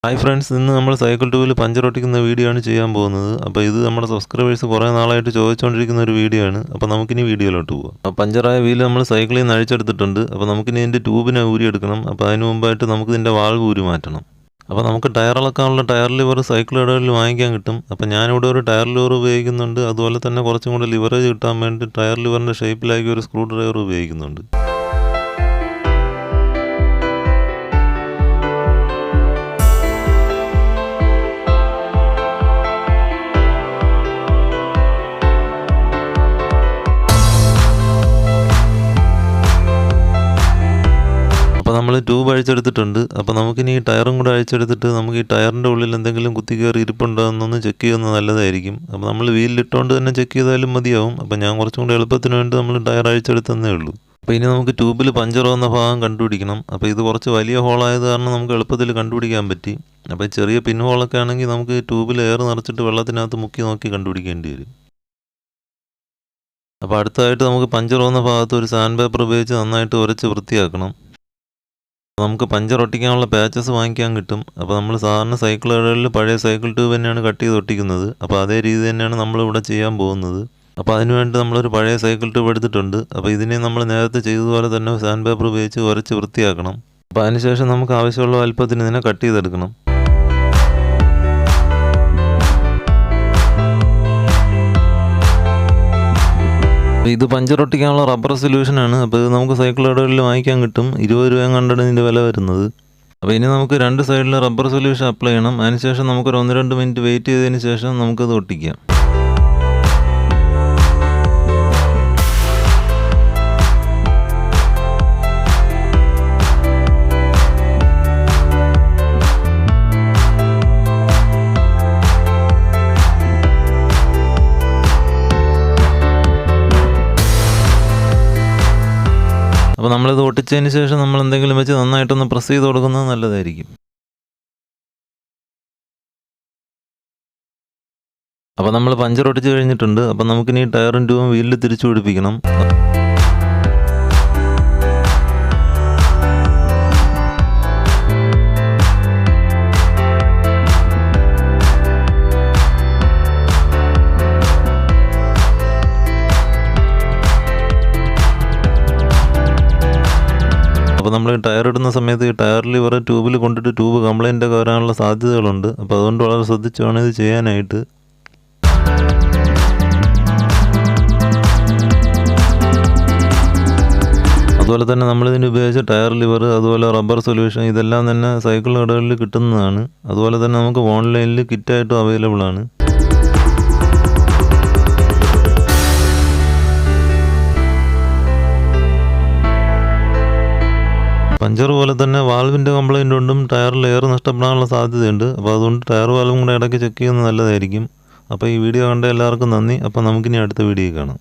Hi friends, ഇന്ന് നമ്മൾ cycle ട്യൂബിൽ പഞ്ചർ ഒട്ടിക്കുന്ന വീഡിയോ ആണ് ചെയ്യാൻ പോകുന്നത്. അപ്പോൾ ഇത് നമ്മുടെ സബ്സ്ക്രൈബേഴ്സ് കുറേ നാളായിട്ട് ചോദിച്ചുകൊണ്ടിരിക്കുന്ന ഒരു വീഡിയോ ആണ്. അപ്പോൾ നമുക്കിനി വീഡിയോയിലോട്ട് പോകാം. അപ്പോൾ പഞ്ചറായ വീല് നമ്മൾ സൈക്കിളിൽ നിന്ന് അഴിച്ചെടുത്തിട്ടുണ്ട്. അപ്പോൾ നമുക്കിനി ഇതിൻ്റെ ട്യൂബിനെ ഊരിയെടുക്കണം. അപ്പോൾ അതിന് മുമ്പായിട്ട് നമുക്ക് ഇതിൻ്റെ വാൾവ് ഊരി മാറ്റണം. അപ്പോൾ നമുക്ക് ടയർ ഇളക്കാനുള്ള ടയർ ലിവർ സൈക്കിൾ കടകളിൽ വാങ്ങിക്കാൻ കിട്ടും. അപ്പോൾ ഞാനിവിടെ ഒരു ടയർ ലിവർ ഉപയോഗിക്കുന്നുണ്ട്. അതുപോലെ തന്നെ കുറച്ചും കൂടി ലിവറേജ് കിട്ടാൻ വേണ്ടി ടയർ ലിവറിൻ്റെ ഷേപ്പിലാക്കി ഒരു സ്ക്രൂ ഡ്രൈവർ ഉപയോഗിക്കുന്നുണ്ട്. അപ്പോൾ നമ്മൾ ട്യൂബ് അഴിച്ചെടുത്തിട്ടുണ്ട്. അപ്പോൾ നമുക്കിനി ഈ ടയറും കൂടെ അഴിച്ചെടുത്തിട്ട് നമുക്ക് ഈ ടയറിൻ്റെ ഉള്ളിൽ എന്തെങ്കിലും കുത്തി കയറി ഇരിപ്പുണ്ടോ എന്നൊന്ന് ചെക്ക് ചെയ്യുന്നത് നല്ലതായിരിക്കും. അപ്പോൾ നമ്മൾ വീലിലിട്ടുകൊണ്ട് തന്നെ ചെക്ക് ചെയ്താലും മതിയാവും. അപ്പോൾ ഞാൻ കുറച്ചും കൂടി എളുപ്പത്തിന് വേണ്ടി നമ്മൾ ടയർ അഴിച്ചെടുത്തന്നേ ഉള്ളൂ. അപ്പോൾ ഇനി നമുക്ക് ട്യൂബിൽ പഞ്ചർ വന്ന ഭാഗം കണ്ടുപിടിക്കണം. അപ്പോൾ ഇത് കുറച്ച് വലിയ ഹോളായത് കാരണം നമുക്ക് എളുപ്പത്തിൽ കണ്ടുപിടിക്കാൻ പറ്റി. അപ്പോൾ ചെറിയ പിൻ ഹോളൊക്കെ ആണെങ്കിൽ നമുക്ക് ട്യൂബിൽ എയർ നിറച്ചിട്ട് വെള്ളത്തിനകത്ത് മുക്കി നോക്കി കണ്ടുപിടിക്കേണ്ടി വരും. അപ്പോൾ അടുത്തതായിട്ട് നമുക്ക് പഞ്ചർ വന്ന ഭാഗത്ത് ഒരു സാൻഡ് ഉപയോഗിച്ച് നന്നായിട്ട് ഉരച്ച് വൃത്തിയാക്കണം. നമുക്ക് പഞ്ചർ ഒട്ടിക്കാനുള്ള പാച്ചസ് വാങ്ങിക്കാൻ കിട്ടും. അപ്പോൾ നമ്മൾ സാധാരണ സൈക്കിൾ കടകളിൽ പഴയ സൈക്കിൾ ട്യൂബ് തന്നെയാണ് കട്ട് ചെയ്ത് ഒട്ടിക്കുന്നത്. അപ്പോൾ അതേ രീതി തന്നെയാണ് നമ്മളിവിടെ ചെയ്യാൻ പോകുന്നത്. അപ്പോൾ അതിനുവേണ്ടി നമ്മളൊരു പഴയ സൈക്കിൾ ട്യൂബ് എടുത്തിട്ടുണ്ട്. അപ്പോൾ ഇതിനെ നമ്മൾ നേരത്തെ ചെയ്തതുപോലെ തന്നെ സാൻഡ് പേപ്പർ ഉപയോഗിച്ച് ഉരച്ച് വൃത്തിയാക്കണം. അപ്പോൾ അതിനുശേഷം നമുക്ക് ആവശ്യമുള്ള വലുപ്പത്തിന് ഇതിനെ കട്ട് ചെയ്തെടുക്കണം. ഇത് പഞ്ചർ ഒട്ടിക്കാനുള്ള റബ്ബർ സൊല്യൂഷനാണ്. അപ്പോൾ ഇത് നമുക്ക് സൈക്കിൾ കടകളിൽ വാങ്ങിക്കാൻ കിട്ടും. 20 രൂപയും കണ്ടാണ് ഇതിൻ്റെ വില വരുന്നത്. അപ്പോൾ ഇനി നമുക്ക് രണ്ട് സൈഡിൽ റബ്ബർ സൊല്യൂഷൻ അപ്ലൈ ചെയ്യണം. അതിനുശേഷം നമുക്കൊരു 1-2 മിനിറ്റ് വെയിറ്റ് ചെയ്തതിന് ശേഷം നമുക്കത് ഒട്ടിക്കാം. അപ്പോൾ നമ്മളിത് ഒട്ടിച്ചതിന് ശേഷം നമ്മൾ എന്തെങ്കിലും വെച്ച് നന്നായിട്ടൊന്ന് പ്രസ് ചെയ്ത് കൊടുക്കുന്നത് നല്ലതായിരിക്കും. അപ്പോൾ നമ്മൾ പഞ്ചർ ഒട്ടിച്ച് കഴിഞ്ഞിട്ടുണ്ട്. അപ്പോൾ നമുക്കിനി ടയറും ട്യൂബും വീലിൽ തിരിച്ചു പിടിപ്പിക്കണം. അപ്പോൾ നമ്മൾ ടയർ ഇടുന്ന സമയത്ത് ഈ ടയർ ലിവർ ട്യൂബിൽ കൊണ്ടിട്ട് ട്യൂബ് കംപ്ലൈൻ്റ് ഒക്കെ വരാനുള്ള സാധ്യതകളുണ്ട്. അപ്പോൾ അതുകൊണ്ട് വളരെ ശ്രദ്ധിച്ച് വേണം ഇത് ചെയ്യാനായിട്ട്. അതുപോലെ തന്നെ നമ്മളിതിന് ഉപയോഗിച്ച ടയർ ലിവർ, അതുപോലെ റബ്ബർ സൊല്യൂഷൻ, ഇതെല്ലാം തന്നെ സൈക്കിൾ കടകളിൽ കിട്ടുന്നതാണ്. അതുപോലെ തന്നെ നമുക്ക് ഓൺലൈനിൽ കിറ്റായിട്ടും അവൈലബിൾ ആണ്. പഞ്ചർ പോലെ തന്നെ വാൽവിൻ്റെ കംപ്ലൈൻറ്റ് കൊണ്ടും ടയറിൽ എയർ നഷ്ടപ്പെടാനുള്ള സാധ്യതയുണ്ട്. അപ്പോൾ അതുകൊണ്ട് ടയർ വാൽവും കൂടെ ഇടയ്ക്ക് ചെക്ക് ചെയ്യുന്നത് നല്ലതായിരിക്കും. അപ്പോൾ ഈ വീഡിയോ കണ്ട എല്ലാവർക്കും നന്ദി. അപ്പോൾ നമുക്കിനി അടുത്ത വീഡിയോ കാണാം.